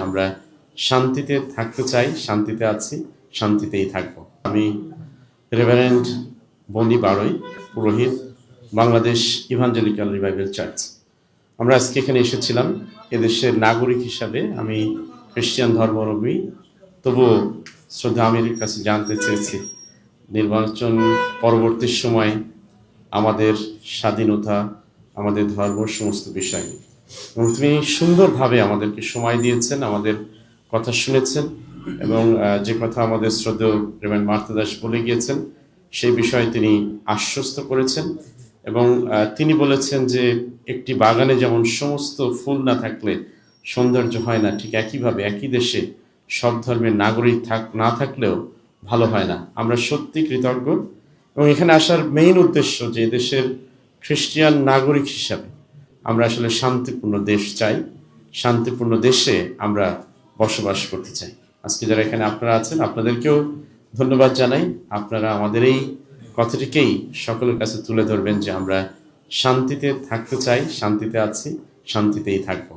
আমরা শান্তিতে থাকতে চাই, শান্তিতে আছি, শান্তিতেই থাকবো। আমি রেভারেন্ড বনি বারই, পুরোহিত, বাংলাদেশ ইভাঞ্জেলিক্যাল রিভাইভাল চার্চ। আমরা আজকে এখানে এসেছিলাম এদেশের নাগরিক হিসাবে। আমি খ্রিস্টান ধর্মাবলম্বী, তবুও শ্রদ্ধা আমিরের কাছে জানতে চেয়েছি নির্বাচন পরবর্তী সময় আমাদের স্বাধীনতা, আমাদের ধর্ম, সমস্ত বিষয়। এবং তিনি সুন্দরভাবে আমাদেরকে সময় দিয়েছেন, আমাদের কথা শুনেছেন, এবং যে কথা আমাদের শ্রদ্ধেয় রেভারেন্ড মার্থা দাস বলে গিয়েছেন সেই বিষয়ে তিনি আশ্বস্ত করেছেন। এবং তিনি বলেছেন যে একটি বাগানে যেমন সমস্ত ফুল না থাকলে সৌন্দর্য হয় না, ঠিক একইভাবে একই দেশে সব ধর্মের নাগরিক না থাকলেও ভালো হয় না। আমরা সত্যি কৃতজ্ঞ, এবং এখানে আসার মেইন উদ্দেশ্য যে দেশের খ্রিস্টান নাগরিক হিসাবে আমরা আসলে শান্তিপূর্ণ দেশ চাই, শান্তিপূর্ণ দেশে আমরা বসবাস করতে চাই। আজকে যারা এখানে আপনারা আছেন আপনাদেরকেও ধন্যবাদ জানাই। আপনারা আমাদের এই কথাটিকেই সকলের কাছে তুলে ধরবেন যে আমরা শান্তিতে থাকতে চাই, শান্তিতে আছি, শান্তিতেই থাকবো।